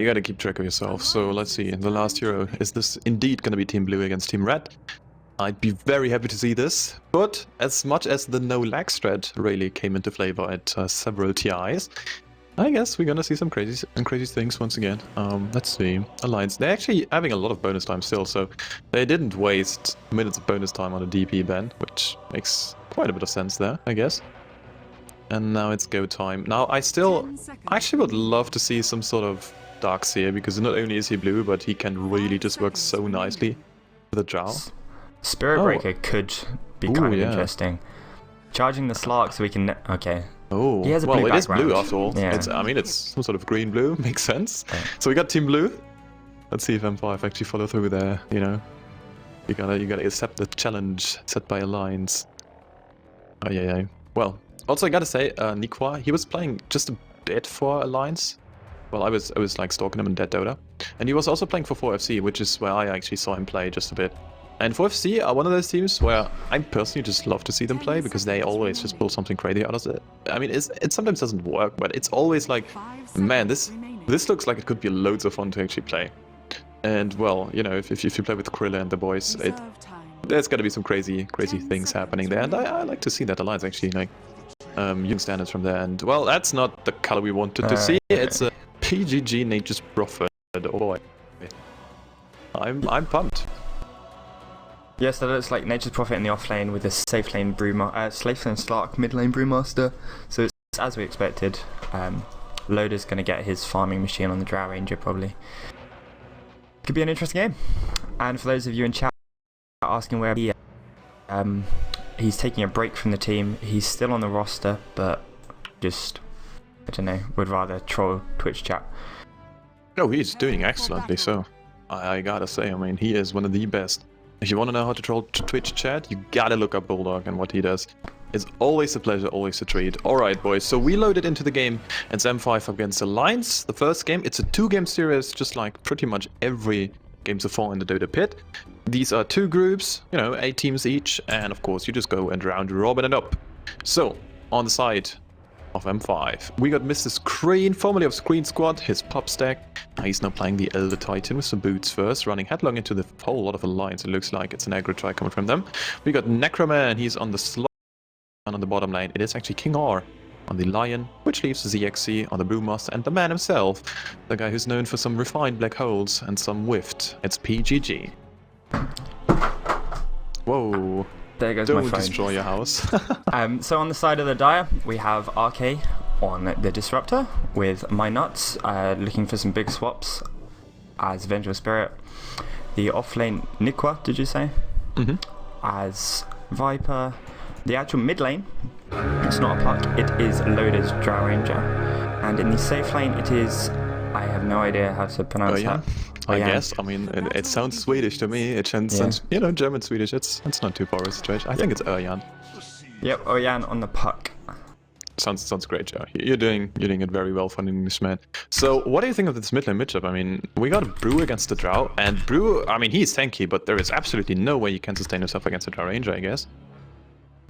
You gotta keep track of yourself. So let's see, in the last hero, is this indeed gonna be Team Blue against Team Red? I'd be very happy to see this, but as much as the no lag strat really came into flavor at several TIs, I guess we're gonna see some crazy things once again. Let's see, Alliance, they're actually having a lot of bonus time still, so they didn't waste minutes of bonus time on a DP ban, which makes quite a bit of sense there, I guess. And now it's go time. Now I actually would love to see some sort of Darks here, because not only is he blue, but he can really just work so nicely with a Drow. Spirit Breaker could be kind of interesting. Charging the Slark so we can... Okay. Oh, he has a blue it is background. blue after all. Yeah. I mean, it's some sort of green-blue, makes sense. Okay. So we got Team Blue. Let's see if M5 actually follow through there, you know. You gotta accept the challenge set by Alliance. Oh, yeah. Well, also I gotta say, Nikwa, he was playing just a bit for Alliance. Well, I was like stalking him in Dead Dota. And he was also playing for 4FC, which is where I actually saw him play just a bit. And 4FC are one of those teams where I personally just love to see them play, because they always just pull something crazy out of it. I mean, it sometimes doesn't work, but it's always like, man, this looks like it could be loads of fun to actually play. And well, you know, if you play with Krilla and the boys, there's gotta be some crazy things happening there. And I like to see that Alliance actually like using standards from there. And well, that's not the color we wanted to see. It's a PGG Nature's Prophet. Oh boy, I'm pumped. Yes, that looks like Nature's Prophet in the off lane with a safe lane safe lane Slark, mid lane Brewmaster. So it's as we expected. Loader's going to get his farming machine on the Drow Ranger probably. Could be an interesting game. And for those of you in chat asking where he's taking a break from the team. He's still on the roster, but just, I don't know, would rather troll Twitch chat. Oh, he's doing excellently so. I gotta say, I mean, he is one of the best. If you want to know how to troll Twitch chat, you gotta look up Bulldog and what he does. It's always a pleasure, always a treat. Alright boys, so we loaded into the game. It's M5 against Alliance. The first game, it's a 2-game series, just like pretty much every game so far in the Dota Pit. These are 2 groups, you know, 8 teams each, and of course you just go and round robin it up. So, on the side of M5, we got Mr. Screen, formerly of Screen Squad, his pop stack. He's now playing the Elder Titan with some boots first, running headlong into the whole lot of Alliance. It looks like it's an aggro try coming from them. We got Necroman, he's on the slot, and on the bottom lane it is actually King R on the Lion, which leaves ZXC on the Brewmaster, and the man himself, the guy who's known for some refined black holes and some whiffed. It's PGG. Whoa. There goes Don't my phone. destroy your house. So on the side of the Dire, we have RK on the Disruptor with My Nuts, looking for some big swaps as Vengeful Spirit. The offlane Nikwa, did you say? Mm-hmm. As Viper. The actual mid lane, it's not a puck, it is Loader's Drow Ranger. And in the safe lane, it is, I have no idea how to pronounce that. I guess. I mean, it sounds Swedish to me. It sounds, you know, German Swedish. It's not too far of a stretch. I think it's Örjan. Yep, Örjan on the puck. Sounds great, Joe. You're doing it very well for an Englishman. So, what do you think of this mid lane matchup? I mean, we got Brew against the Drow, and Brew, I mean, he's tanky, but there is absolutely no way you can sustain yourself against the Drow Ranger, I guess.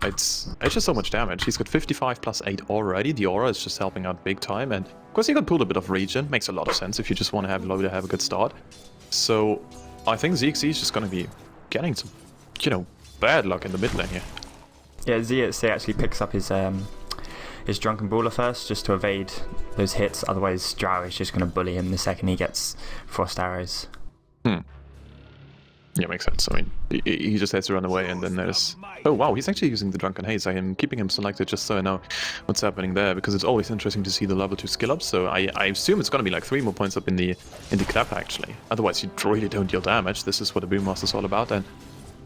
It's just so much damage. He's got 55 plus 8 already. The aura is just helping out big time, and of course he got pulled a bit of regen. Makes a lot of sense if you just want to have Loader have a good start. So I think ZXC is just going to be getting some, you know, bad luck in the mid lane here. Yeah, ZXC actually picks up his Drunken Brawler first, just to evade those hits. Otherwise, Drow is just going to bully him the second he gets Frost Arrows. Yeah, makes sense. I mean, he just has to run away, and then there's... Oh wow, he's actually using the Drunken Haze. I am keeping him selected just so I know what's happening there, because it's always interesting to see the level 2 skill up. So I assume it's going to be like 3 more points up in the clap, actually. Otherwise, you really don't deal damage. This is what the Brewmaster is all about. And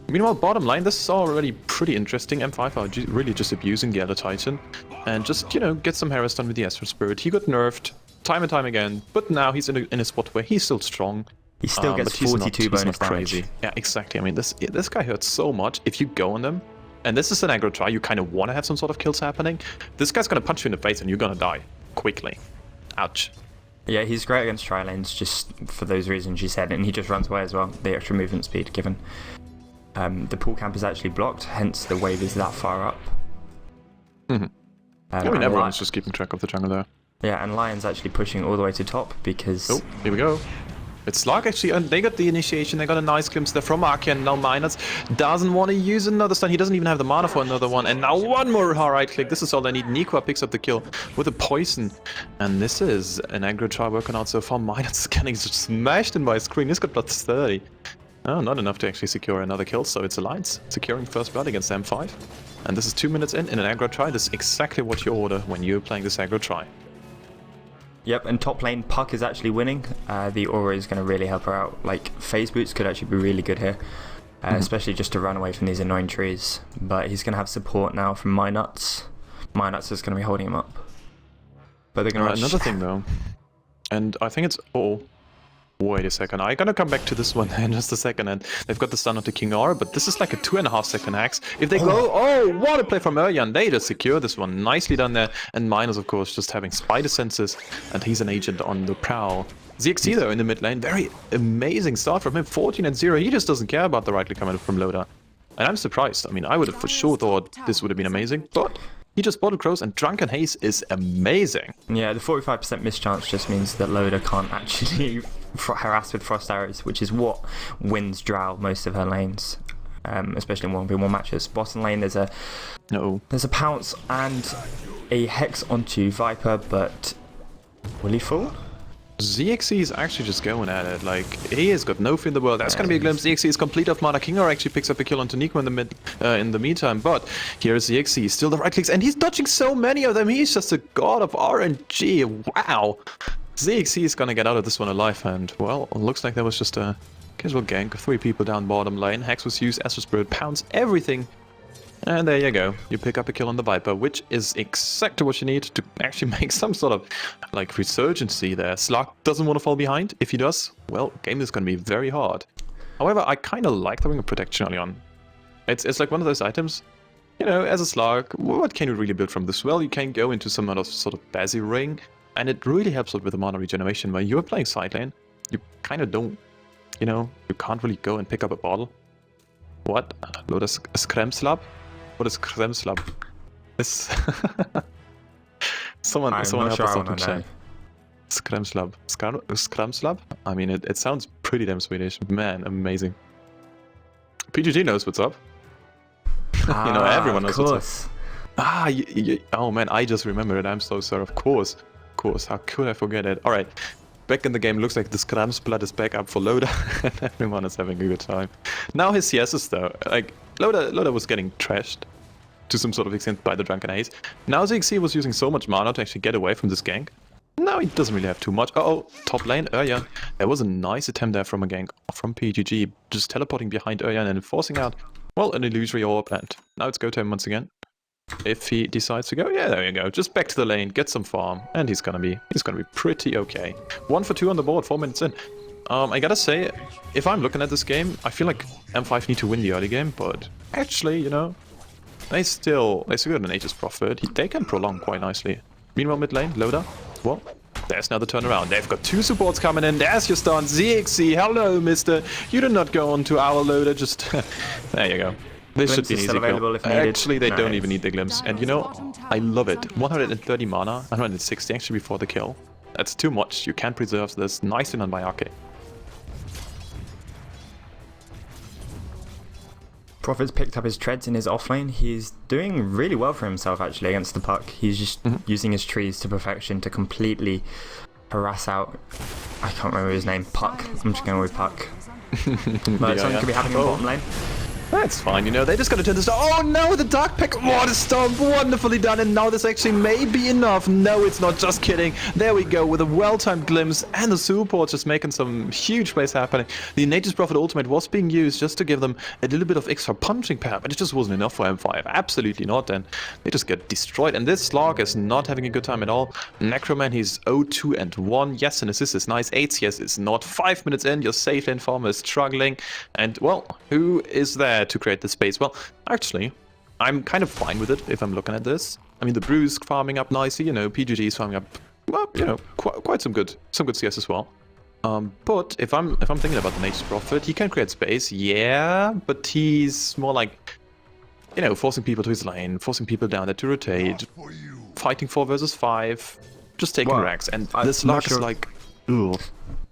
meanwhile, bottom line, this is already pretty interesting. M5 are really just abusing the Elder Titan, and just, you know, get some harass done with the Astral Spirit. He got nerfed time and time again, but now he's in a spot where he's still strong. He still gets 42 bonus damage. Crazy. Yeah, exactly. I mean, this guy hurts so much. If you go on them, and this is an aggro try, you kind of want to have some sort of kills happening. This guy's going to punch you in the face and you're going to die quickly. Ouch. Yeah, he's great against tri-lanes just for those reasons you said, and he just runs away as well, the extra movement speed given. The pool camp is actually blocked, hence the wave is that far up. I mean, everyone's just keeping track of the jungle there. Yeah, and Lion's actually pushing all the way to top because... Oh, here we go. It's Slug actually, and they got the initiation, they got a nice glimpse there from Arky, and now Minus doesn't want to use another stun, he doesn't even have the mana for another one, and now one more right click, this is all they need. Nikwa picks up the kill with a poison, and this is an aggro try working out so far. Minus is getting smashed in by screen, he's got plus 30. Oh, not enough to actually secure another kill, so it's Alliance securing first blood against M5. And this is 2 minutes in an aggro try, this is exactly what you order when you're playing this aggro try. Yep, and top lane, Puck is actually winning. The aura is going to really help her out. Like, phase boots could actually be really good here, especially just to run away from these annoying trees. But he's going to have support now from MyNuts. MyNuts is going to be holding him up. But they're going to Another thing though, and I think it's... Oh, wait a second, I'm gonna come back to this one in just a second, and they've got the stun onto King R, but this is like a 2.5 second axe. If they go, oh, what a play from Erjan, they just secure this one, nicely done there, and Minus of course just having spider senses, and he's an agent on the prowl. ZXT though in the mid lane, very amazing start from him, 14-0, he just doesn't care about the right click coming from Loda. And I'm surprised, I mean, I would have for sure thought this would have been amazing, but he just bottle crows, and Drunken Haze is amazing. Yeah, the 45% mischance just means that Loda can't actually harass with frost arrows, which is what wins Drow most of her lanes, especially in 1v1 matches. Bottom lane, there's a pounce and a hex onto Viper, but will he fall? ZXC is actually just going at it, like, he has got no fear in the world. That's gonna be a glimpse. ZXC is complete off mana. Kingar actually picks up a kill onto Nico in the meantime, but here is ZXC, still the right clicks, and he's dodging so many of them. He's just a god of RNG. Wow. ZXC is gonna get out of this one alive, and, well, looks like there was just a casual gank of 3 people down bottom lane. Hex was used, Astral Spirit pounds everything. And there you go, you pick up a kill on the Viper, which is exactly what you need to actually make some sort of, like, resurgency there. Slug doesn't want to fall behind. If he does, well, game is going to be very hard. However, I kind of like the Ring of Protection early on. It's like one of those items, you know, as a Slug, what can you really build from this? Well, you can go into some other sort of Bazzy ring, and it really helps out with the mana regeneration. When you're playing side lane, you kind of don't, you know, you can't really go and pick up a bottle. What? Lotus Skremslab? What is Kremslab? This someone help us out in chat. Skremslab. Skramslab? I mean, it sounds pretty damn Swedish. Man, amazing. PGG knows what's up. You know, everyone knows what's up. Oh man, I just remembered it. I'm so sorry. Of course. How could I forget it? Alright. Back in the game, looks like the Skramsblood is back up for Loda, and everyone is having a good time. Now his CSs though, like, Loda was getting trashed to some sort of extent by the Drunken Haze. Now ZXC was using so much mana to actually get away from this gank. Now he doesn't really have too much. Uh-oh, top lane, Erjan. There was a nice attempt there from a gank from PGG, just teleporting behind Erjan and forcing out, well, an illusory orb, and now it's go time once again. If he decides to go, yeah, there you go. Just back to the lane, get some farm, and he's gonna be pretty okay. 1 for 2 on the board, 4 minutes in. I gotta say, if I'm looking at this game, I feel like M5 need to win the early game, but actually, you know, they still got an Aegis Prophet. They can prolong quite nicely. Meanwhile, mid lane, Loda, well, there's now the turnaround. They've got 2 supports coming in. There's your stun, ZXC. Hello, mister. You did not go on to our Loda. Just there you go. This should be an easy kill. Actually, they don't even need the glimpse. And you know, I love it. 130 mana, 160 actually before the kill. That's too much. You can't preserve this. Nicely done by Arke. Prophet's picked up his treads in his offlane. He's doing really well for himself actually against the Puck. He's just using his trees to perfection to completely harass out, I can't remember his name, Puck. I'm just going with Puck. But something could be happening on bottom lane. That's fine, you know, they just gotta turn this down. Oh no, the Dark Pack, what a stomp, wonderfully done, and now this actually may be enough. No, it's not, just kidding. There we go, with a well-timed glimpse, and the support just making some huge plays happening. The Nature's Prophet ultimate was being used just to give them a little bit of extra punching power, but it just wasn't enough for M5, absolutely not, and they just get destroyed, and this Slug is not having a good time at all. Necroman, he's 0-2 and 1, yes, an assist is nice, 8 CS is not, 5 minutes in, your safe lane farmer is struggling, and well, who is there to create the space? Well, actually, I'm kind of fine with it if I'm looking at this. I mean, the Brew's farming up nicely, you know, PGG is farming up, well, you know, quite some good CS as well. But if I'm thinking about the Nature's Prophet, he can create space, yeah, but he's more like, you know, forcing people to his lane, forcing people down there to rotate, fighting 4 versus 5. just taking racks. And this Lux is like, ooh.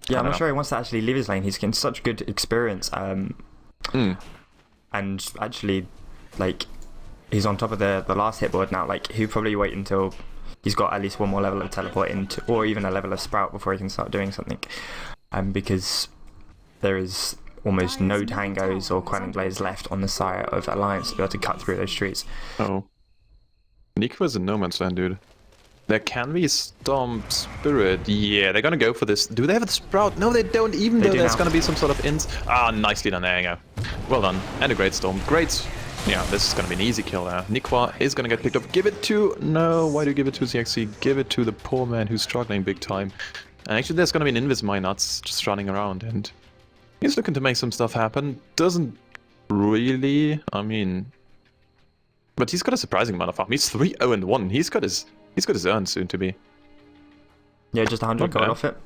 Yeah, I'm not sure he wants to actually leave his lane. He's getting such good experience. And actually, like, he's on top of the last hitboard now. Like, he'll probably wait until he's got at least one more level of teleport into, or even a level of sprout before he can start doing something. Because there is almost no tangos or quelling blades left on the side of Alliance to be able to cut through those streets. Oh. Nico is a no man's land, dude. There can be Storm Spirit. Yeah, they're gonna go for this. Do they have a Sprout? No, they don't, even though there's gonna be some sort of int. Ah, nicely done. There you go. Well done. And a great Storm. Great. Yeah, this is gonna be an easy kill there. Nikwa is gonna get picked up. Give it to... No, why do you give it to ZXC? Give it to the poor man who's struggling big time. And actually, there's gonna be an Invis Nuts just running around, and he's looking to make some stuff happen. Doesn't really... I mean... But he's got a surprising amount of farm. He's 3-0-1. He's got his urn soon to be. Yeah, just 100 gold off it.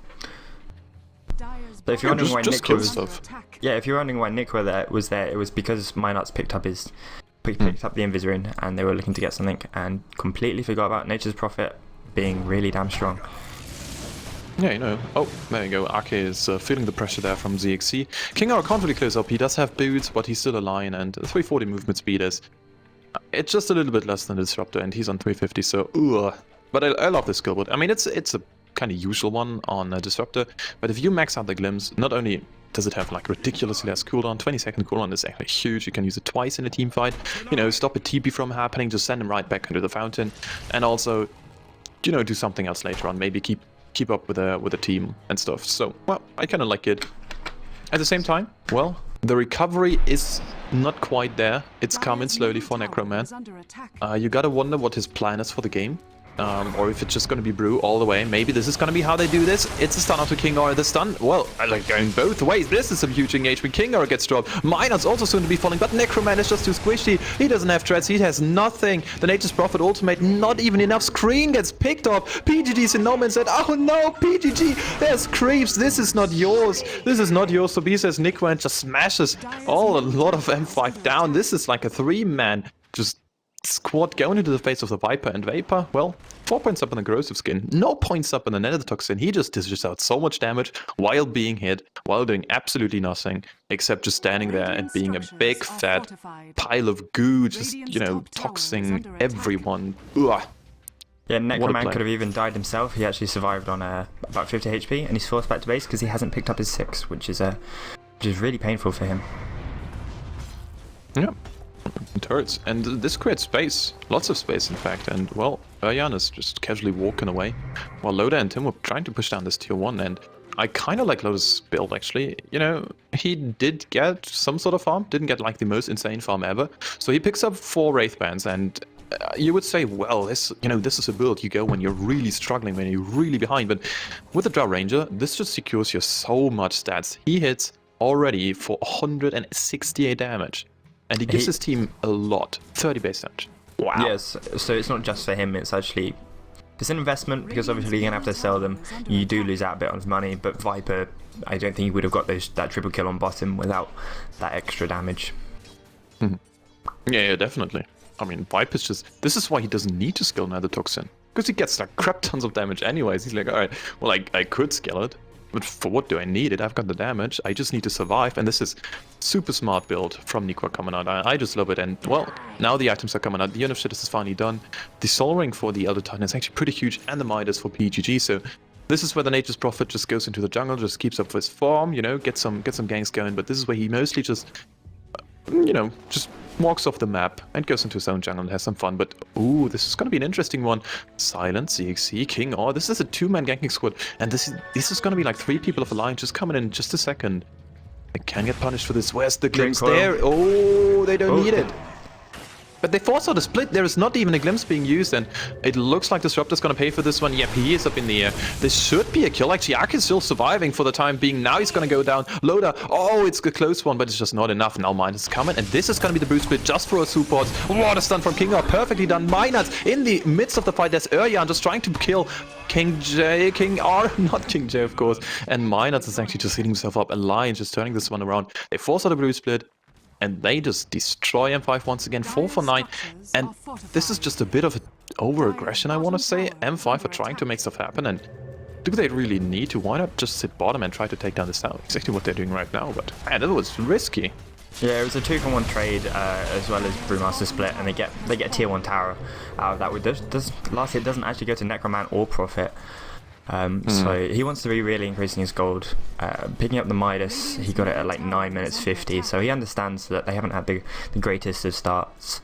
So if you're wondering why Nick was, if you're wondering why Nick was there, it was because Nuts picked up the Invis rune, and they were looking to get something, and completely forgot about Nature's Prophet being really damn strong. Yeah, you know. Oh, there you go. Ake is feeling the pressure there from ZXC. King R can't really close up. He does have boots, but he's still a line, and 340 movement speed is... It's just a little bit less than the Disruptor, and he's on 350, so... But I love this skill board. I mean, it's a kind of usual one on a Disruptor, but if you max out the Glimpse, not only does it have like ridiculously less cooldown, 20-second cooldown is actually huge. You can use it twice in a team fight. You know, stop a TP from happening, just send him right back into the fountain, and also, you know, do something else later on. Maybe keep up with a team and stuff. So, well, I kind of like it. At the same time, well, the recovery is not quite there. It's coming slowly for Necroman. You gotta wonder what his plan is for the game. Or if it's just gonna be brew all the way. Maybe this is gonna be how they do this. It's a stun onto King or the stun. Well, I like going both ways. This is some huge engagement. King or gets dropped. Minor's also soon to be falling, but Necroman is just too squishy. He doesn't have treads. He has nothing. The Nature's Prophet ultimate, not even enough. Screen gets picked up. PGG's in no man's said, oh no, PGG, there's creeps. This is not yours. This is not yours. So B says Necroman just smashes a lot of M5 down. This is like a 3-man just squad going into the face of the Viper, and Vapor, well, 4 points up on the corrosive skin, no points up on the nether toxin. He just dishes out so much damage while being hit, while doing absolutely nothing, except just standing there and being a big fat pile of goo, just, you know, toxing everyone. Ugh. Yeah, Necroman could have even died himself. He actually survived on about 50 HP, and he's forced back to base because he hasn't picked up his 6, which is really painful for him. Yeah. Turrets, and this creates space, lots of space in fact, and well, Jan is just casually walking away while Loda and Tim were trying to push down this tier 1, and I kind of like Loda's build actually. You know, he did get some sort of farm, didn't get like the most insane farm ever, so he picks up 4 Wraith Bands, and you would say, well, this is a build you go when you're really struggling, when you're really behind, but with the Drow Ranger, this just secures you so much stats. He hits already for 168 damage. And he gives his team a lot. 30 base damage. Wow. Yes, so it's not just for him, it's actually... It's an investment, because obviously you're going to have to sell them. You do lose out a bit on money, but Viper, I don't think he would have got that triple kill on bottom without that extra damage. Yeah, definitely. I mean, Viper's just... This is why he doesn't need to skill Nether Toxin. Because he gets like crap tons of damage anyways. He's like, alright, well, I could skill it. But for what do I need it? I've got the damage. I just need to survive. And this is super smart build from Nikwa coming out. I just love it. And, well, now the items are coming out. The Unif Shitters is finally done. The Soul Ring for the Elder Titan is actually pretty huge. And the Midas for PGG. So this is where the Nature's Prophet just goes into the jungle, just keeps up with his farm, you know, get some ganks going. But this is where he mostly just, you know, just walks off the map and goes into his own jungle and has some fun. But, ooh, this is going to be an interesting one. Silent, ZXC, King, oh, this is a 2-man ganking squad. And this is going to be like 3 people of Alliance just coming in just a second. They can get punished for this. Where's the glimpse there? Oh, they don't need it. But they force out a split. There is not even a glimpse being used, and it looks like Disruptor's gonna pay for this one. Yep, he is up in the air. This should be a kill. Actually, Ark is still surviving for the time being. Now he's gonna go down. Loda, oh, it's a close one, but it's just not enough. Now Minus is coming, and this is gonna be the boost split just for a support. What a stun from King R, perfectly done. Minus in the midst of the fight. There's Urjan just trying to kill King R, not King J, of course. And Minus is actually just hitting himself up. Alliance just turning this one around. They force out a blue split. and they just destroy M5 once again, 4 for 9, and this is just a bit of an over-aggression, I want to say. M5 are trying to make stuff happen, and do they really need to? Why not just sit bottom and try to take down this tower? Exactly what they're doing right now, but man, that was risky. Yeah, it was a 2-for-1 trade as well as Brewmaster split, and they get a tier 1 tower out of that. Last hit doesn't actually go to Necroman or Prophet. So he wants to be really increasing his gold. Picking up the Midas, he got it at like 9 minutes 50, so he understands that they haven't had the greatest of starts.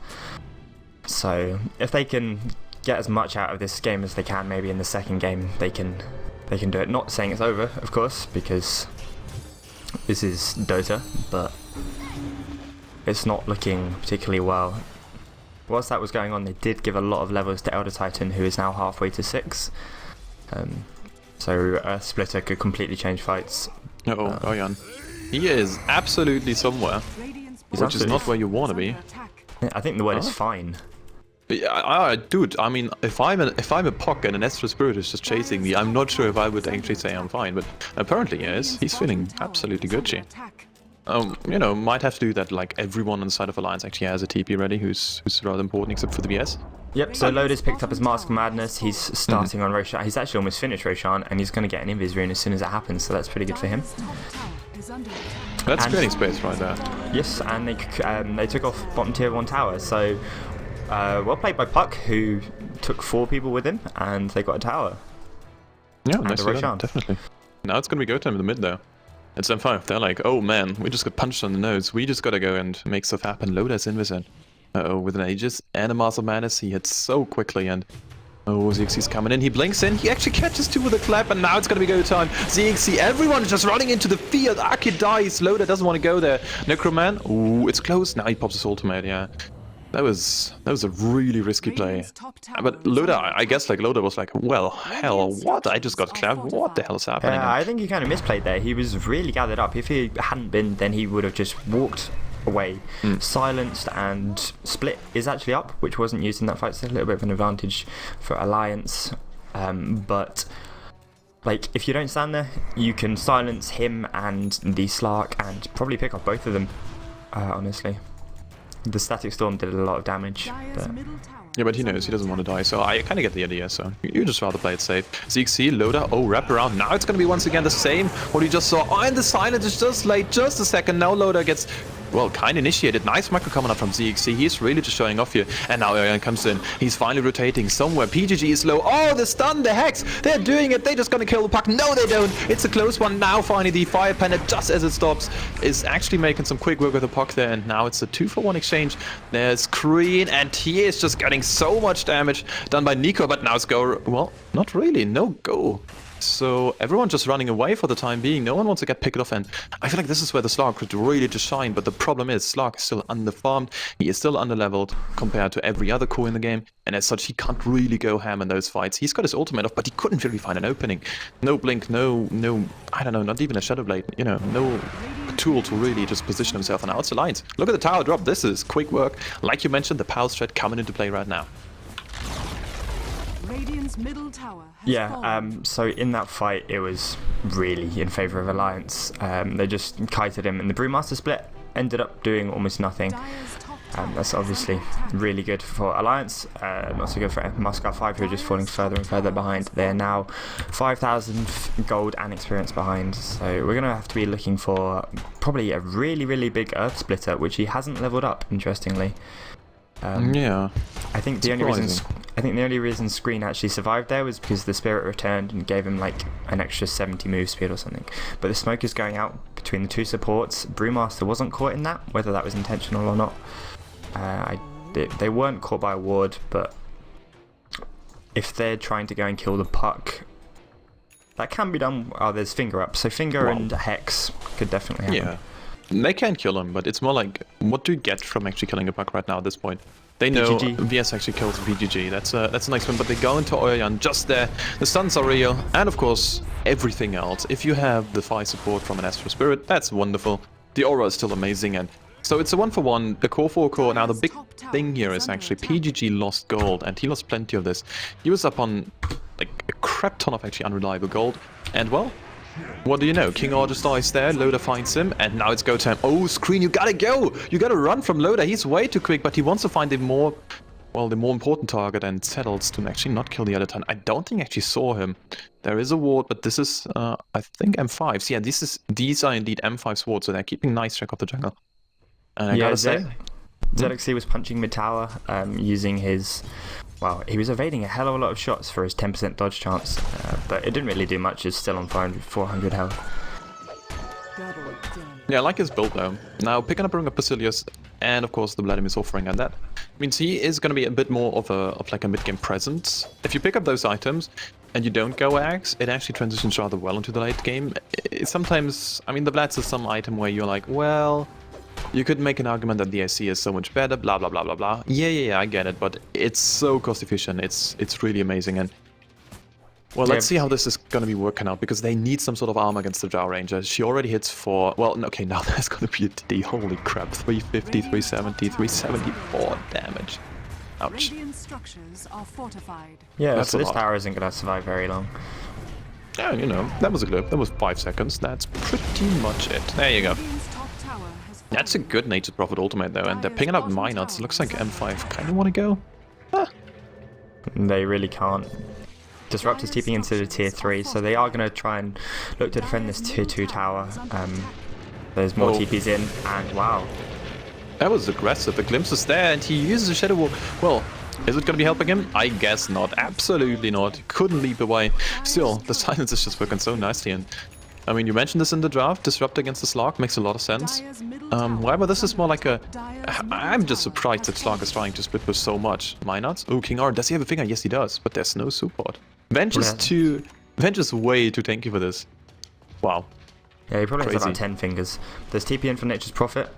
So if they can get as much out of this game as they can, maybe in the second game, they can do it. Not saying it's over, of course, because this is Dota, but it's not looking particularly well. Whilst that was going on, they did give a lot of levels to Elder Titan, who is now halfway to 6. So a splitter could completely change fights. Uh-oh, Goyan. He is absolutely somewhere, which is not where you want to be. I think the word is fine. Yeah, dude, I mean, if I'm a POC and an Astral Spirit is just chasing me, I'm not sure if I would actually say I'm fine, but apparently he is. He's feeling absolutely Gucci. You know, might have to do that, like everyone on the side of Alliance actually has a TP ready, who's rather important, except for the BS. Yep, so Loda's picked up his Mask of Madness, he's starting on Roshan. He's actually almost finished Roshan, and he's going to get an Invis rune as soon as it happens, so that's pretty good for him. That's creating space right there. Yes, and they took off bottom tier 1 tower, so well played by Puck, who took 4 people with him, and they got a tower. Yeah, and nice a Roshan. Definitely. Now it's going to be go time in the mid though. It's M5, they're like, oh man, we just got punched on the nose, we just gotta go and make stuff happen. Loda's Invis in. Uh-oh, with an Aegis and a Master of Madness, he hits so quickly, and oh, ZXC's coming in, he blinks in, he actually catches 2 with a clap, and now it's gonna be go time. ZXC, everyone is just running into the field, Aki dies, Loda doesn't want to go there. Necroman, ooh, it's close, now he pops his ultimate, yeah. That was a really risky play. But Loda, I guess like Loda was like, well, hell, what? I just got clapped, what the hell is happening? I think he kind of misplayed there, he was really gathered up. If he hadn't been, then he would have just walked away, silenced, and split is actually up, which wasn't used in that fight, so a little bit of an advantage for Alliance. But like, if you don't stand there, you can silence him and the Slark and probably pick off both of them, honestly. The Static Storm did a lot of damage, but... Yeah, but he knows he doesn't want to die, so I kind of get the idea, so you just rather play it safe. ZXC, Loda, oh, wrap around. Now it's going to be once again the same, what you just saw. Oh, and the silence is just late, just a second. Now Loda gets, well, kind of initiated. Nice micro coming up from ZXC. He's really just showing off here. And now Arian comes in. He's finally rotating somewhere. PGG is low. Oh, the stun, the Hex. They're doing it. They're just going to kill the Puck. No, they don't. It's a close one. Now, finally, the Fire Planet, just as it stops, is actually making some quick work with the Puck there. And now it's a 2-for-1 exchange. There's Kreen, and he is just getting so much damage done by Nico. But now it's go. Well, not really. No go. So everyone just running away for the time being. No one wants to get picked off, and I feel like this is where the Slark could really just shine. But the problem is Slark is still underfarmed. He is still underleveled compared to every other core in the game, and as such he can't really go ham in those fights. He's got his ultimate off, but he couldn't really find an opening. No blink, no, I don't know, not even a Shadow Blade. You know, no tool to really just position himself. And now it's Alliance. Look at the tower drop. This is quick work. Like you mentioned, the power strat coming into play right now. Middle tower has so in that fight it was really in favour of Alliance. They just kited him, and the Brewmaster split ended up doing almost nothing. That's obviously really good for Alliance, not so good for Moscow 5, who are just falling further and further behind. They're now 5,000 gold and experience behind, so we're going to have to be looking for probably a really big Earth Splitter, which he hasn't leveled up, interestingly. Yeah, I think the only reason Screen actually survived there was because the Spirit returned and gave him like an extra 70 move speed or something. But the smoke is going out between the 2 supports. Brewmaster wasn't caught in that, whether that was intentional or not. They weren't caught by a ward, but if they're trying to go and kill the Puck, that can be done. Oh, there's Finger up, so Finger and Hex could definitely happen. Yeah. They can kill him, but it's more like, what do you get from actually killing a Puck right now at this point? They know VS actually kills PGG. That's a nice one, but they go into Oyan just there. The stuns are real, and of course, everything else. If you have the fire support from an Astral Spirit, that's wonderful. The aura is still amazing, and so it's a 1-for-1, the core for core. Now the big thing here is actually PGG lost gold, and he lost plenty of this. He was up on like a crap ton of actually unreliable gold, and well, what do you know? King R just dies there, Loda finds him, and now it's go time. Oh, Screen, you gotta go! You gotta run from Loda, he's way too quick, but he wants to find the more important target and settles to actually not kill the other ton. I don't think I actually saw him. There is a ward, but this is, I think M5s. Yeah, these are indeed M5's wards, so they're keeping nice track of the jungle. And I gotta say... ZXC was punching mid tower, using his... Well, he was evading a hell of a lot of shots for his 10% dodge chance, but it didn't really do much. It's still on 400 health. Yeah, I like his build though. Now, picking up a ring of Basilius, and of course the Vladimir's offering, and that means he is going to be a bit more of like a mid-game presence. If you pick up those items and you don't go Axe, it actually transitions rather well into the late game. Sometimes, I mean, the Vlad's is some item where you're like, well... You could make an argument that the AC is so much better, blah blah blah blah blah. Yeah, I get it, but it's so cost efficient. It's really amazing, and well, let's see how this is gonna be working out, because they need some sort of armor against the Drow Ranger. She already hits for, well, okay, now there's gonna be a TD. Holy crap, 350, 370, 374 damage. Ouch. Yeah, so this tower isn't gonna survive very long. Yeah, you know, that was a clip. That was 5 seconds. That's pretty much it. There you go. That's a good Nature's Prophet ultimate though, and they're picking up Minuts. Looks like M5 kind of want to go. Huh. They really can't. Disrupt is TPing into the tier 3, so they are going to try and look to defend this tier 2 tower. There's more TPs in, and wow. That was aggressive. The glimpse is there, and he uses a Shadow Wall. Well, is it going to be helping him? I guess not. Absolutely not. Couldn't leap away. Still, the silence is just working so nicely, and I mean, you mentioned this in the draft, Disrupt against the Slark makes a lot of sense. However, this is more like a... I'm just surprised that Slark is trying to split with so much. Minuts? Oh, King R, does he have a finger? Yes, he does, but there's no support. Venge is way too tanky for this. Wow. Yeah, he probably has about 10 fingers. There's TP in for Nature's Prophet.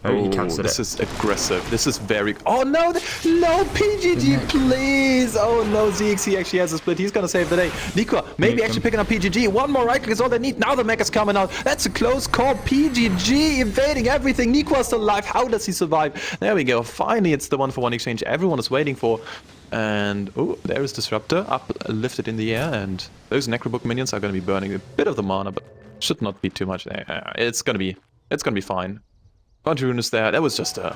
Oh, he cancelled it. This is aggressive. This is very... Oh, no! No, PGG, please! Oh, no, ZXC actually has a split. He's gonna save the day. Nikwa, maybe actually picking up PGG. One more right click is all they need. Now the mech is coming out. That's a close call. PGG invading everything. Nikwa's still alive. How does he survive? There we go. Finally, it's the 1-for-1 exchange everyone is waiting for. And, oh, there is Disruptor lifted in the air. And those Necrobook minions are gonna be burning a bit of the mana, but should not be too much there. It's gonna be fine. Conjurun is there. That was just a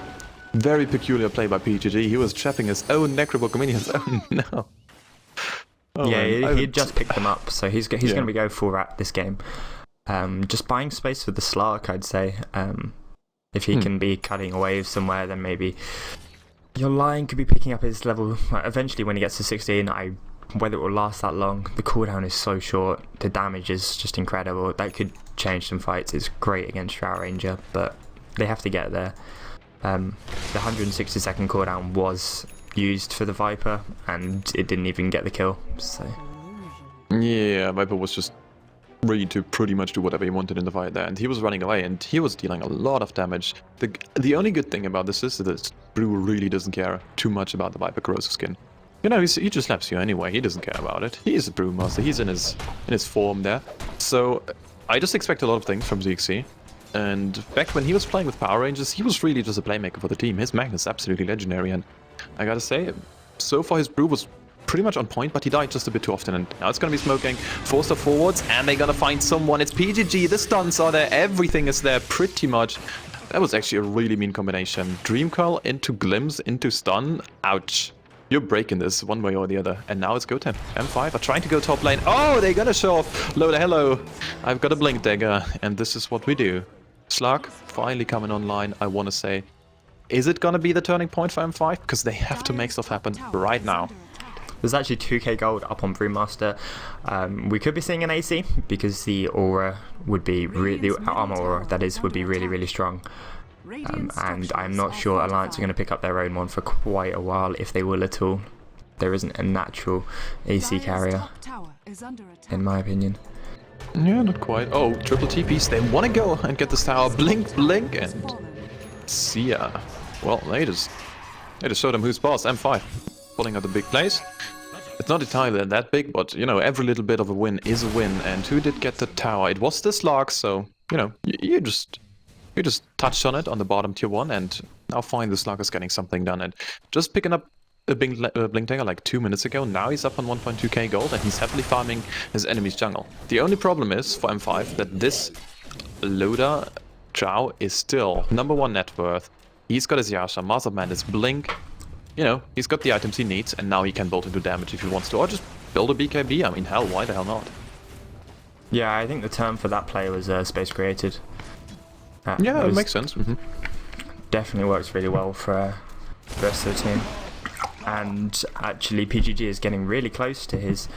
very peculiar play by PGG. He was trapping his own Necrobook minions. Oh no. Oh, yeah, he just picked them up, so he's going to go full rat this game. Just buying space for the Slark, I'd say. If he can be cutting a wave somewhere, then maybe your Lion could be picking up his level. Eventually, when he gets to 16, whether it will last that long, the cooldown is so short. The damage is just incredible. That could change some fights. It's great against Drow Ranger, but they have to get there. The 160-second cooldown was used for the Viper, and it didn't even get the kill. So yeah, Viper was just ready to pretty much do whatever he wanted in the fight there, and he was running away, and he was dealing a lot of damage. The only good thing about this is that Brew really doesn't care too much about the Viper corrosive skin. You know, he just slaps you anyway. He doesn't care about it. He is a Brewmaster. He's in his form there. So I just expect a lot of things from ZXC. And back when he was playing with Power Rangers, he was really just a playmaker for the team. His Magnet is absolutely legendary, and I gotta say, so far his brew was pretty much on point, but he died just a bit too often, and now it's gonna be smoking. Forster forwards, and they're gonna find someone. It's PGG, the stuns are there, everything is there pretty much. That was actually a really mean combination. Dream Curl into Glimpse into stun, ouch. You're breaking this one way or the other. And now it's go time. M5 are trying to go top lane. Oh, they're gonna show off. Loda, hello. I've got a Blink Dagger, and this is what we do. Slark finally coming online, I want to say. Is it going to be the turning point for M5? Because they have to make stuff happen right now. There's actually 2k gold up on Brewmaster. We could be seeing an AC, because the aura would be the armor aura, that is, would be really, really strong. And I'm not sure Alliance are going to pick up their own one for quite a while, if they will at all. There isn't a natural AC carrier, in my opinion. Yeah, not quite. Oh, triple TPs. They want to go and get this tower. Blink, blink, and see ya. Well, they just showed them who's boss. M5 pulling out the big plays. It's not entirely that big, but you know, every little bit of a win is a win. And who did get the tower? It was the Slark, so you know, you just touched on it on the bottom tier 1, and now finally the Slark is getting something done. And just picking up Blink Dagger like 2 minutes ago. Now he's up on 1.2k gold and he's happily farming his enemy's jungle. The only problem is for M5 that this loader Chow is still #1 net worth. He's got his Yasha, Master Man, his Blink. You know, he's got the items he needs and now he can bolt into damage if he wants to. Or just build a BKB. I mean, hell, why the hell not? Yeah, I think the term for that play was space created. Yeah, it makes sense. Definitely works really well for the rest of the team. And actually, PGG is getting really close to his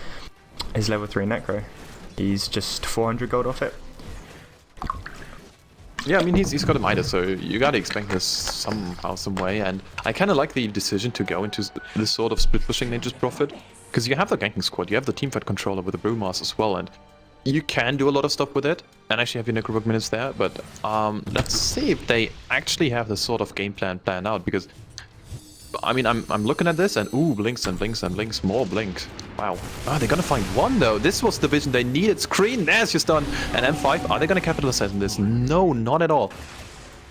level 3 Necro. He's just 400 gold off it. Yeah, I mean, he's got a Midas, so you gotta expect this somehow, some way. And I kind of like the decision to go into this sort of split pushing Nature's Prophet. Because you have the ganking squad, you have the teamfight controller with the Brewmaster as well, and you can do a lot of stuff with it. And actually have your Necrobook minutes there, but let's see if they actually have this sort of game plan planned out, because I mean, I'm looking at this and ooh, blinks and blinks and blinks, more blinks. Wow. Oh, they're gonna find one though. This was the vision they needed. Screen, there's your stun. And M5, are they gonna capitalize on this? No, not at all.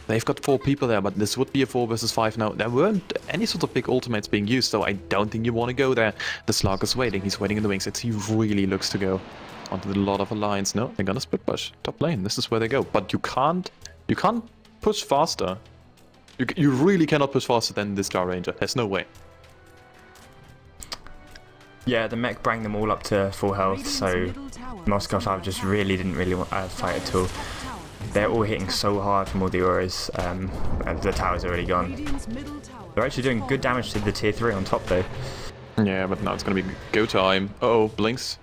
They've got 4 people there, but this would be a 4 versus 5 now. There weren't any sort of big ultimates being used, so I don't think you want to go there. The Slug is waiting. He's waiting in the wings. He really looks to go onto the lot of alliance. No, they're gonna split push. Top lane. This is where they go. But you can't push faster. You really cannot push faster than this Star Ranger. There's no way. Yeah, the mech bring them all up to full health, so Moscow 5 just didn't really want to fight at all. They're all hitting so hard from all the auras, and the tower's already gone. They're actually doing good damage to the tier 3 on top though. Yeah, but now it's gonna be go time. Uh-oh, blinks.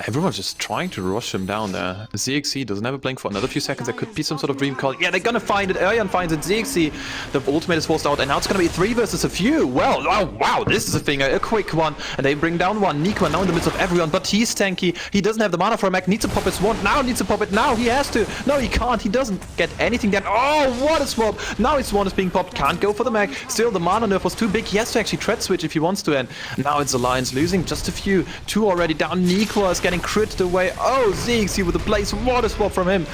Everyone's just trying to rush him down there. ZXC doesn't have a blink for another few seconds. There could be some sort of dream call. Yeah, they're gonna find it. Aryan finds it. ZXC, the ultimate is forced out, and now it's gonna be 3 versus a few. Well, oh wow, this is a thing, a quick one. And they bring down one. Nico now in the midst of everyone, but he's tanky. He doesn't have the mana for a mech. Needs to pop his wand. Now needs to pop it. Now he has to. No, he can't. He doesn't get anything down. Oh, what a swap. Now his wand is being popped. Can't go for the mech. Still, the mana nerf was too big. He has to actually tread switch if he wants to. And now it's Alliance losing just a few. 2 already down. Nico is getting critted away. Oh, ZXC with the place. What a swap from him.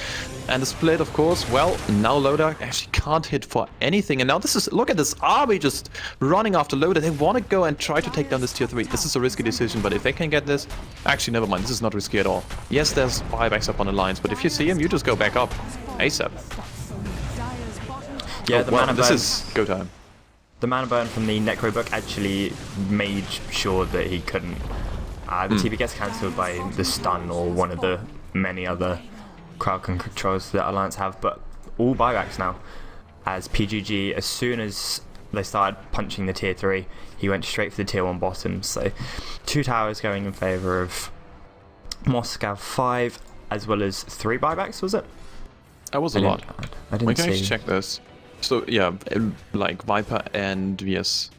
And the split, of course. Well, now Loda actually can't hit for anything. And now this is, look at this army just running after Loda. They want to go and try to take down this tier 3. This is a risky decision, but if they can get this, actually, never mind. This is not risky at all. Yes, there's buybacks up on Alliance, but if you see him, you just go back up. ASAP. Yeah, the mana burn. This is go time. The mana burn from the Necrobook actually made sure that he couldn't. The TP gets cancelled by the stun or one of the many other crowd controls that Alliance have, but all buybacks now. As PGG, as soon as they started punching the tier 3, he went straight for the tier 1 bottom. So 2 towers going in favour of Moscow 5, as well as 3 buybacks, was it? That was a lot. I didn't we can see. actually check this. So yeah, like Viper and VS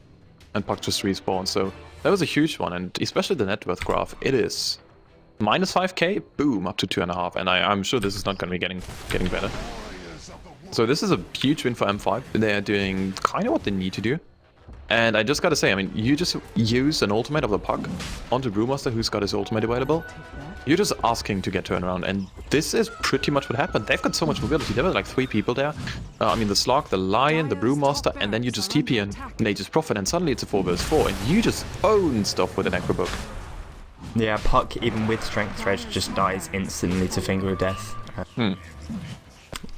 and Puck just respawn. So that was a huge one, and especially the net worth graph. It is minus 5k, boom, up to 2.5, and I'm sure this is not going to be getting better. So this is a huge win for M5. They are doing kind of what they need to do. And I just gotta say, I mean, you just use an ultimate of the Puck onto Brewmaster, who's got his ultimate available. You're just asking to get turnaround, and this is pretty much what happened. They've got so much mobility. There were like 3 people there. I mean, the Slug, the Lion, the Brewmaster, and then you just TP in Nature's Prophet, and suddenly it's a 4 vs 4, and you just own stuff with an Necrobook. Yeah, Puck, even with Strength Thread, just dies instantly to Finger of Death. Yeah,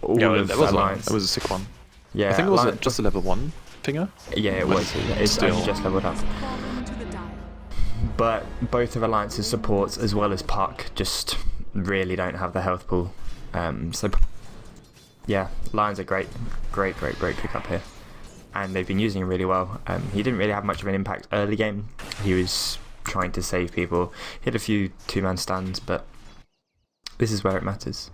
that was a sick one. Yeah, I think it was just a level 1 finger. Yeah, it was. It's still only just leveled up. But both of Alliance's supports, as well as Puck, just really don't have the health pool. So, yeah, Lion's a great pickup here. And they've been using him really well. He didn't really have much of an impact early game. He was trying to save people. He had a few 2-man stuns, but this is where it matters.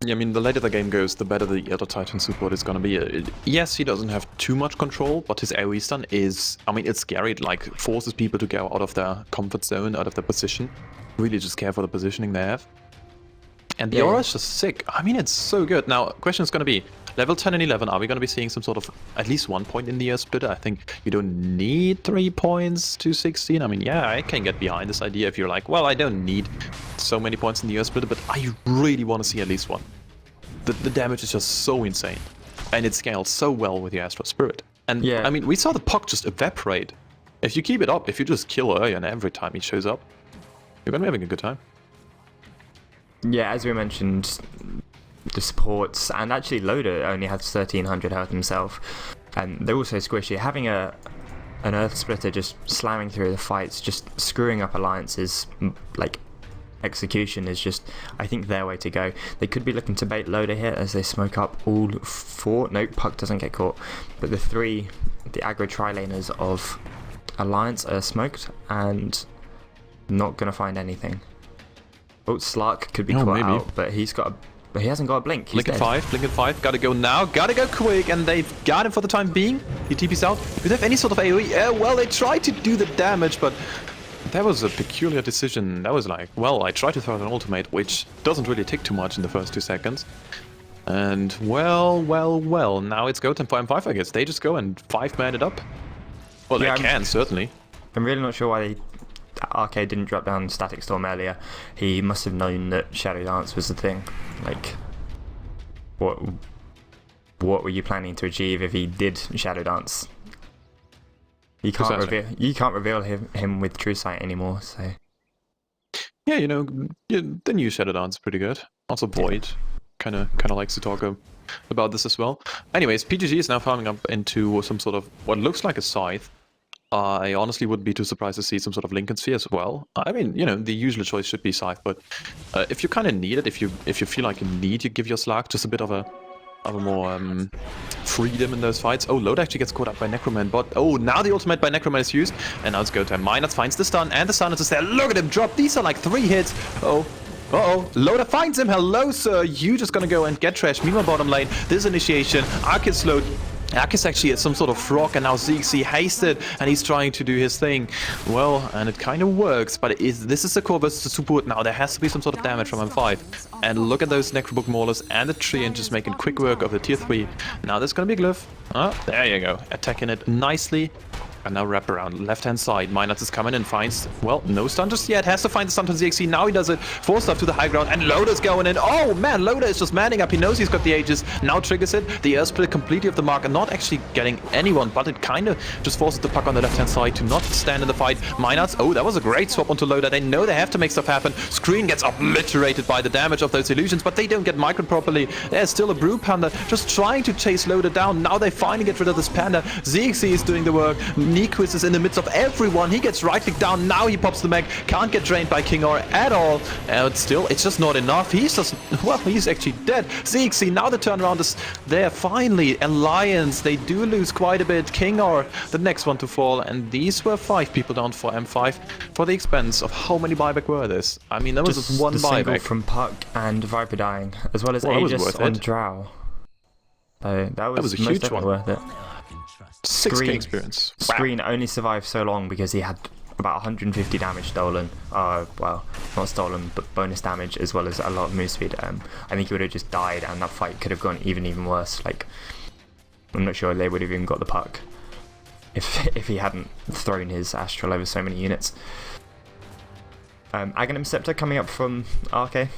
Yeah, I mean, the later the game goes, the better the other Titan support is gonna be. Yes, he doesn't have too much control, but his AoE stun is, I mean, it's scary. It like forces people to go out of their comfort zone, out of their position. Really just care for the positioning they have. And the aura is just sick. I mean, it's so good. Now, question is gonna be, level 10 and 11, are we gonna be seeing some sort of, at least 1 point in the year splitter? I think you don't need 3 points to 16. I mean, yeah, I can get behind this idea if you're like, well, I don't need so many points in the year splitter, but I really want to see at least 1. The damage is just so insane. And it scales so well with the Astral Spirit. And Yeah. I mean, we saw the puck just evaporate. If you keep it up, if you just kill Uryan every time he shows up, you're gonna be having a good time. Yeah, as we mentioned, the supports, and actually Loda only has 1300 health himself, and they're also squishy. Having an Earth Splitter just slamming through the fights, just screwing up alliances, like execution is just, I think, their way to go. They could be looking to bait Loda here as they smoke up all 4. Nope, puck doesn't get caught, but the aggro tri-laners of Alliance are smoked and not gonna find anything. Oh, Slark could be caught out, but he hasn't got a blink. He's Blink at 5, gotta go now, gotta go quick, and they've got him for the time being. He TP's out. Do they have any sort of AoE? Well, they tried to do the damage, but that was a peculiar decision. That was like, well, I tried to throw out an ultimate, which doesn't really take too much in the first 2 seconds. And well, now it's go time for M5, I guess. They just go and 5-man it up. Well, Yeah, they can, certainly. I'm really not sure why Arcade didn't drop down Static Storm earlier. He must have known that Shadow Dance was the thing. Like, what were you planning to achieve if he did Shadow Dance? You can't reveal him with True Sight anymore. So Yeah, you know, the new Shadow Dance is pretty good. Also, Void kind of likes to talk about this as well. Anyways, PGG is now farming up into some sort of what looks like a scythe. I honestly wouldn't be too surprised to see some sort of Lincoln Sphere as well. I mean, you know, the usual choice should be scythe, but if you kind of need it, if you feel like you need to give your Slark just a bit of a more freedom in those fights. Oh, Loda actually gets caught up by Necroman, but oh, now the ultimate by Necroman is used, and now it's go time. Minus finds the stun, and the stun is just there. Look at him drop. These are like 3 hits. Uh-oh, Loda finds him. Hello, sir. You just gonna go and get trashed. Meanwhile, bottom lane, this initiation. Ark is slowed. Ark is actually at some sort of frog, and now ZXC hasted, and he's trying to do his thing. Well, and it kind of works, but this is a core versus the support. Now there has to be some sort of damage from M5. And look at those Necrobook Maulers and the tree, and just making quick work of the tier 3. Now there's gonna be a glyph. Oh, there you go. Attacking it nicely. And now wrap around left-hand side. Minus is coming and finds, well, no stun just yet. Has to find the stun to ZXC. Now he does it. Forced up to the high ground, and Loda's going in. Oh man, Loda is just manning up. He knows he's got the Aegis. Now triggers it. The air split completely off the mark and not actually getting anyone, but it kind of just forces the puck on the left-hand side to not stand in the fight. Minus, oh, that was a great swap onto Loda. They know they have to make stuff happen. Screen gets obliterated by the damage of those illusions, but they don't get microed properly. There's still a Brew Panda just trying to chase Loda down. Now they finally get rid of this Panda. ZXC is doing the work. Nyquist is in the midst of everyone. He gets right-clicked down. Now he pops the mech. Can't get drained by Kingor at all. And still, it's just not enough. He's just, well, he's actually dead. ZXC, now the turnaround is there. Finally, Alliance, they do lose quite a bit. Kingor, the next one to fall. And these were 5 people down for M5 for the expense of how many buyback were this? I mean, there was just one the single buyback. from Puck and Viper dying, as well as Aegis on Drow. So that was a huge one. Worth it. 6k experience. Screen only survived so long because he had about 150 damage stolen. Well, not stolen, but bonus damage, as well as a lot of move speed. I think he would have just died, and that fight could have gone even worse. Like, I'm not sure they would have even got the puck if he hadn't thrown his Astral over so many units. Aghanim Scepter coming up from RK.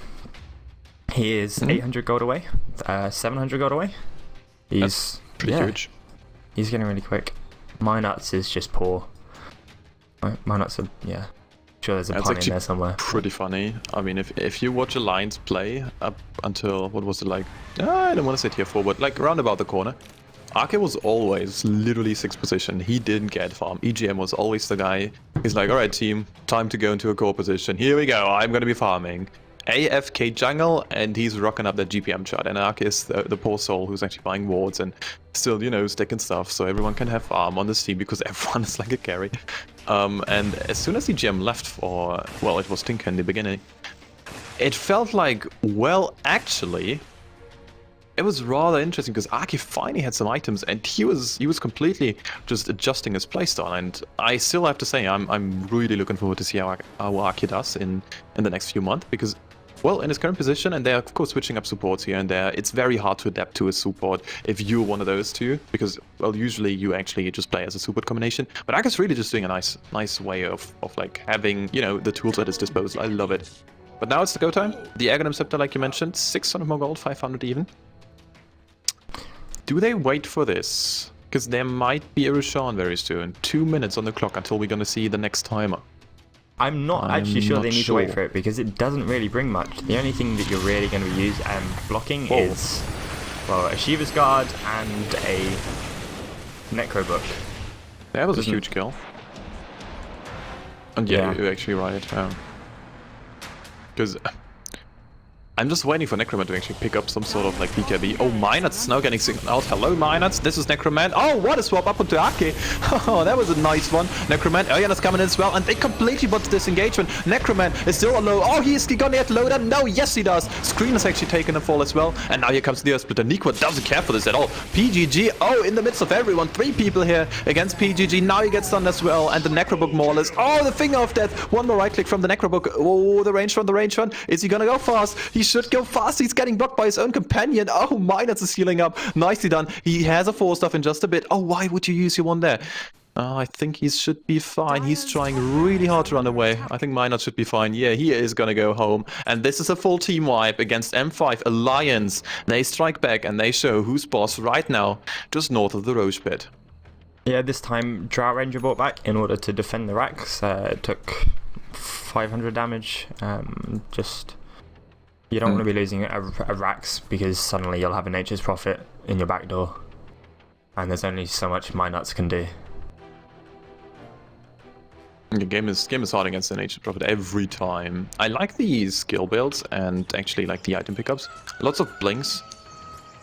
He is 800 gold away, 700 gold away. He's pretty huge. He's getting really quick. Minuts is just poor. Minuts are, yeah. Sure, there's a pun in there somewhere. Pretty funny. I mean, if you watch Alliance play up until, what was it like? I don't want to say tier 4, but like around about the corner. Arke was always literally 6th position. He didn't get farm. EGM was always the guy. He's like, alright team, time to go into a core position. Here we go, I'm going to be farming. AFK jungle, and he's rocking up that GPM chart. And Ark is the poor soul who's actually buying wards and still, you know, sticking stuff so everyone can have farm on this team because everyone is like a carry. And as soon as the GM left for, well, it was Tinker in the beginning, it felt like, well, actually, it was rather interesting because Arki finally had some items and he was completely just adjusting his playstyle. And I still have to say, I'm really looking forward to see how Arki does in the next few months because, well, in his current position, and they're of course switching up supports here and there, it's very hard to adapt to a support if you're one of those two, because, well, usually you actually just play as a support combination. But Arka's really just doing a nice way of like having, you know, the tools at his disposal. I love it. But now it's the go time. The Aghanim Scepter, like you mentioned, 600 more gold, 500 even. Do they wait for this? Because there might be a Roshan very soon. 2 minutes on the clock until we're going to see the next timer. I'm not actually sure they need to wait for it, because it doesn't really bring much. The only thing that you're really going to be blocking is, well, a Shiva's Guard and a Necro Book. That was a huge kill. And yeah, you're actually right. Because I'm just waiting for Necroman to actually pick up some sort of like BKB. Oh, Minot's now getting signaled out. Hello, Minot. This is Necroman. Oh, what a swap up onto Ake. Oh, that was a nice one. Necroman. Ariana's coming in as well, and they completely bought this engagement. Necroman is still low. Oh, he's gonna get loaded. No, yes, he does. Screen has actually taken a fall as well. And now here comes the Earth Splitter. Niqua doesn't care for this at all. PGG. Oh, in the midst of everyone. 3 people here against PGG. Now he gets stunned as well. And the Necrobook Maulers. Oh, the Finger of Death. One more right click from the Necrobook. Oh, the range run. Is he gonna go fast? He should go fast. He's getting blocked by his own companion. Oh, Minus is healing up. Nicely done. He has a 4-stuff in just a bit. Oh, why would you use your one there? I think he should be fine. He's trying really hard to run away. I think Minot should be fine. Yeah, he is gonna go home. And this is a full team wipe against M5 Alliance. They strike back and they show who's boss right now, just north of the Roche Pit. Yeah, this time Drought Ranger brought back in order to defend the racks. It took 500 damage. You don't want to be losing a Rax, because suddenly you'll have a Nature's Prophet in your back door. And there's only so much Minuts can do. The game is hard against the Nature's Prophet every time. I like the skill builds and actually like the item pickups. Lots of blinks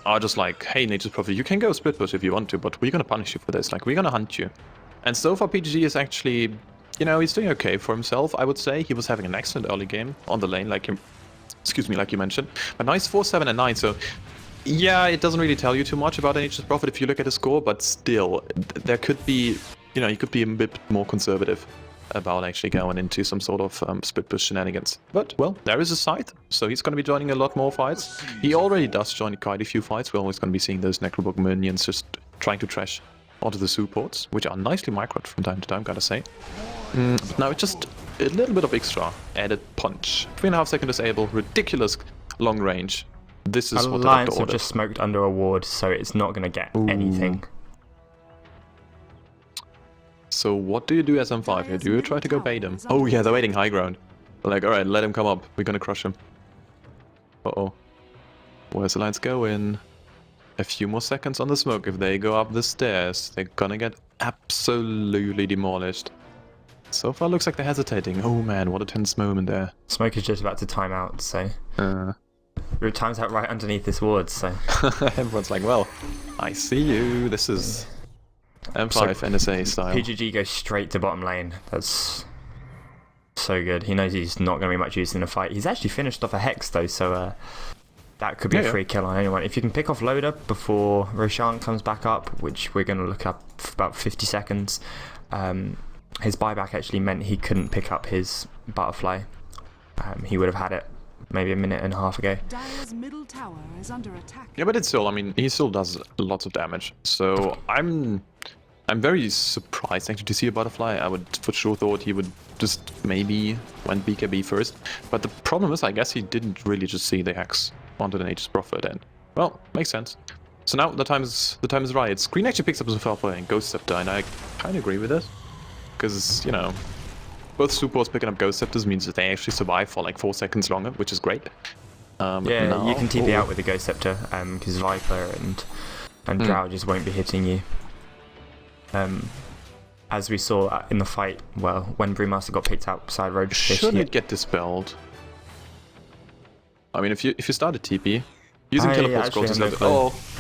are just like, hey, Nature's Prophet, you can go split push if you want to, but we're gonna punish you for this. Like, we're gonna hunt you. And so far, PGG is actually, you know, he's doing okay for himself, I would say. He was having an excellent early game on the lane, like you mentioned. But now he's 4, 7, and 9, so yeah, it doesn't really tell you too much about Nature's Prophet if you look at his score, but still, there could be, you know, you could be a bit more conservative about actually going into some sort of split push shenanigans. But, well, there is a scythe, so he's going to be joining a lot more fights. He already does join quite a few fights. We're always going to be seeing those Necrobook minions just trying to trash onto the supports, which are nicely microed from time to time, gotta say. But now it's just a little bit of extra added punch. 3.5 second disable, ridiculous long range. This is what Alliance have just smoked under a ward, so it's not going to get anything. So what do you do as M5 here? Do you try to go bait him? Oh yeah, they're waiting high ground. Like, alright, let him come up. We're gonna crush him. Uh-oh. Where's Alliance going? A few more seconds on the smoke. If they go up the stairs, they're gonna get absolutely demolished. So far looks like they're hesitating. Oh man, what a tense moment there. Smoke is just about to time out, so... It times out right underneath this ward, so... Everyone's like, well, I see you. This is M5 so NSA style. PGG goes straight to bottom lane. That's so good. He knows he's not going to be much use in a fight. He's actually finished off a Hex though, so that could be a free kill on anyone. If you can pick off Loader before Roshan comes back up, which we're going to look up for about 50 seconds, his buyback actually meant he couldn't pick up his Butterfly. He would have had it maybe a minute and a half ago. Dire's middle tower is under attack. Yeah, but it's still, I mean, he still does lots of damage. So I'm very surprised actually to see a Butterfly. I would for sure thought he would just maybe went BKB first. But the problem is, I guess he didn't really just see the Hex onto the Nature's Prophet, and well, makes sense. So now the time is right. Screen actually picks up some Falfire and Ghost Scepter, and I kind of agree with this. Because, you know, both supports picking up Ghost Scepters means that they actually survive for like 4 seconds longer, which is great. Yeah, now, you can TP out with the Ghost Scepter, because Viper and Drow just won't be hitting you. As we saw in the fight, well, when Brewmaster got picked out beside Road, should it get dispelled? I mean, if you start a TP, using teleport scroll to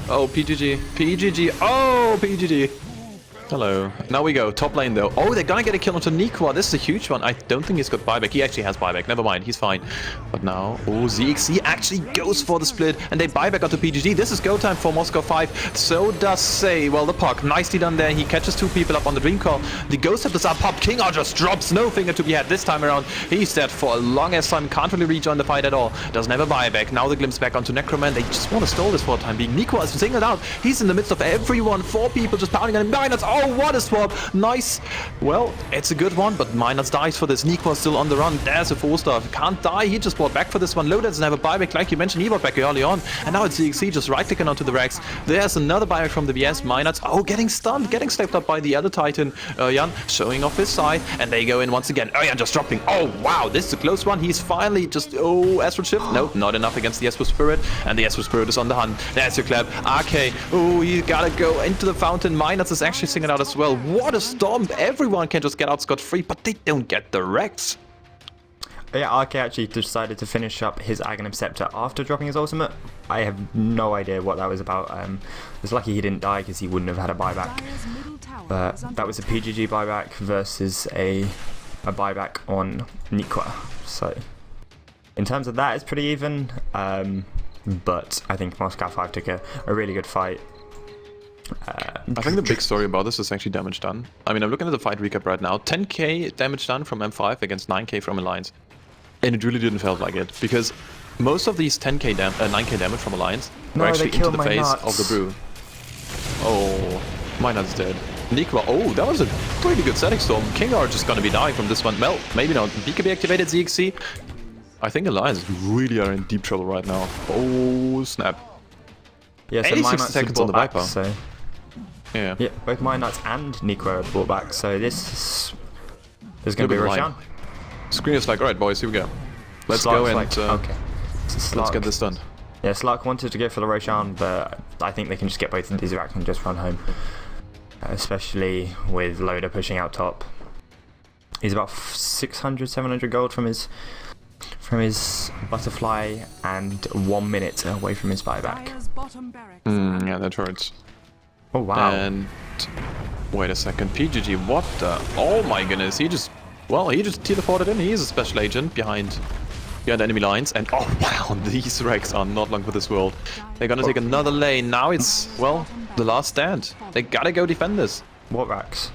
oh, PGG, oh, PGG. Hello. Now we go. Top lane though. Oh, they're gonna get a kill onto Niqua. This is a huge one. I don't think he's got buyback. He actually has buyback. Never mind. He's fine. But now, oh, ZXC actually goes for the split and they buy back onto PGG. This is go time for Moscow 5. So does Say. Well, the puck. Nicely done there. He catches 2 people up on the Dream Call. The Ghost Scepters are popped. King just drops. No finger to be had this time around. He's dead for a long ass time. Can't really rejoin the fight at all. Doesn't have a buyback. Now the glimpse back onto Necroman. They just want to stall this for the time being. Niqua is singled out. He's in the midst of everyone. 4 people just pounding on him. Oh, what a swap. Nice. Well, it's a good one, but Minus dies for this. Nico still on the run. There's a 4-star. Can't die. He just bought back for this one. Loader doesn't have a buyback. Like you mentioned, he bought back early on. And now it's CXC just right-clicking onto the Rex. There's another buyback from the BS. Minus, oh, getting stunned. Getting stepped up by the other Titan. Jan showing off his side. And they go in once again. Jan just dropping. Oh, wow. This is a close one. He's finally just, oh, Astral Shift. No, not enough against the Esper Spirit. And the Esper Spirit is on the hunt. There's your clap. RK. Oh, you gotta go into the fountain. Minus is actually singing out as well. What a stomp. Everyone can just get out scot-free, but they don't get the Rex. Yeah, RK actually decided to finish up his Aghanim Scepter after dropping his ultimate. I have no idea what that was about. It's lucky he didn't die because he wouldn't have had a buyback. But that was a PGG buyback versus a buyback on Nikwa. So in terms of that, it's pretty even. But I think Moscow 5 took a really good fight. I think the big story about this is actually damage done. I mean, I'm looking at the fight recap right now. 10k damage done from M5 against 9k from Alliance. And it really didn't feel like it, because most of these 9k damage from Alliance were actually into the face of the brew. Oh, my nuts dead. Nikwa, oh, that was a pretty good setting storm. King are just gonna be dying from this one. Well, maybe not. BKB activated ZXC. I think Alliance really are in deep trouble right now. Oh, snap. Yeah, so 86 seconds on the Viper. So yeah, both Nuts and Nikwa are brought back, so this is going to be a Roshan. Screen is like, alright boys, here we go. Let's go and let's get this done. Yeah, Slark wanted to go for the Roshan, but I think they can just get both of these racks and just run home. Especially with Loader pushing out top. He's about 600, 700 gold from his butterfly and 1 minute away from his buyback. Yeah, that hurts. Oh wow. And wait a second, PGG, what the? Oh my goodness, he just teleported in. He is a special agent behind enemy lines. And oh wow, these Rex are not long for this world. They're gonna take another lane. Now it's, well, the last stand. They gotta go defend this. What Rex?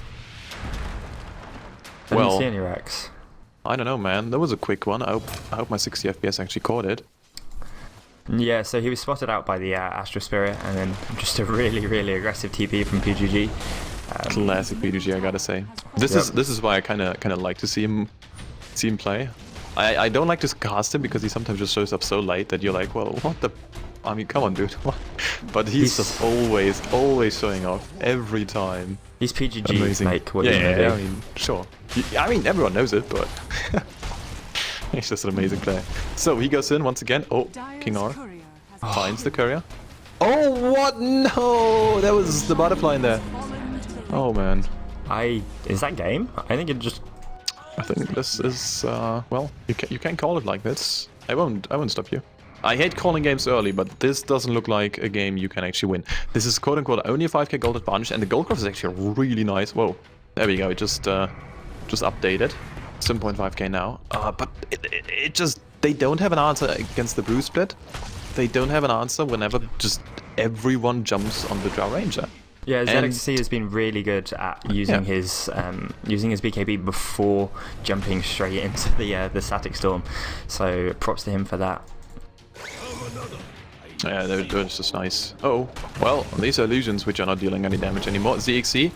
I didn't see any Rex. I don't know, man. That was a quick one. I hope my 60 FPS actually caught it. Yeah, so he was spotted out by the Astral Spirit, and then just a really, really aggressive TP from PGG. Classic PGG, I gotta say. This is why I kind of like to see him play. I don't like to cast him because he sometimes just shows up so late that you're like, well, what the? I mean, come on, dude. But he's just always showing off every time. He's PGG. Amazing. Like, what I mean, sure. I mean, everyone knows it, but he's just an amazing player. So he goes in once again. Oh, King R finds the courier. Oh, what? No! That was the butterfly in there. Oh, man. Is that game? I think it just... I think this is, well, you can call it like this. I won't stop you. I hate calling games early, but this doesn't look like a game you can actually win. This is quote-unquote only a 5k gold advantage, and the gold graph is actually really nice. Whoa, there we go. It just updated. 7.5k now. But it just, they don't have an answer against the Brew Split. They don't have an answer whenever just everyone jumps on the Drow Ranger. Yeah, ZXC has been really good at using his BKB before jumping straight into the static storm. So props to him for that. Yeah, that was just nice. Oh, well, these are illusions which are not dealing any damage anymore. ZXC,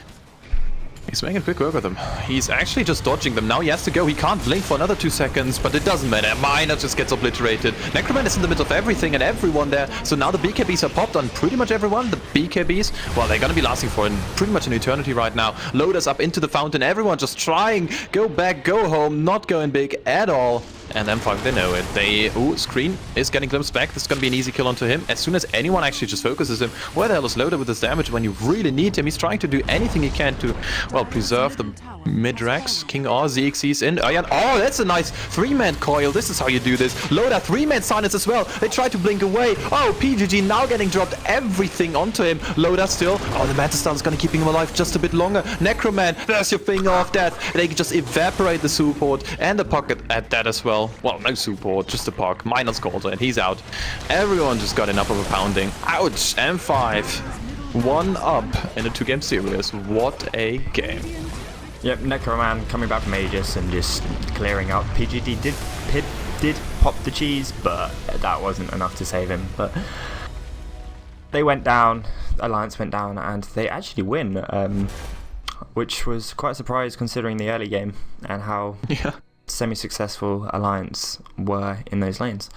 he's making quick work with them. He's actually just dodging them. Now he has to go. He can't blink for another 2 seconds, but it doesn't matter. Miner just gets obliterated. Necroman is in the middle of everything and everyone there. So now the BKBs are popped on pretty much everyone. The BKBs, well, they're going to be lasting for pretty much an eternity right now. Loaders up into the fountain. Everyone just trying. Go back, go home. Not going big at all. And M5, they know it. Ooh, Screen is getting glimpsed back. This is going to be an easy kill onto him. As soon as anyone actually just focuses him, where the hell is Loader with this damage when you really need him? He's trying to do anything he can to, well, preserve the mid-racks. King R, ZXC's in. Oh, that's a nice 3-man coil. This is how you do this. Loader, 3-man silence as well. They try to blink away. Oh, PGG now getting dropped everything onto him. Loader still. Oh, the Mantis Stun is going to keep him alive just a bit longer. Necroman, there's your finger of death. They can just evaporate the support and the pocket at that as well. Well, no support, just a pock. Minus Calder, and he's out. Everyone just got enough of a pounding. Ouch! M5. 1 up in a 2-game series. What a game. Yep, Necroman coming back from Aegis and just clearing up. PGD did pop the cheese, but that wasn't enough to save him. But they went down, Alliance went down, and they actually win. which was quite a surprise considering the early game and how Yeah. semi-successful Alliance were in those lanes.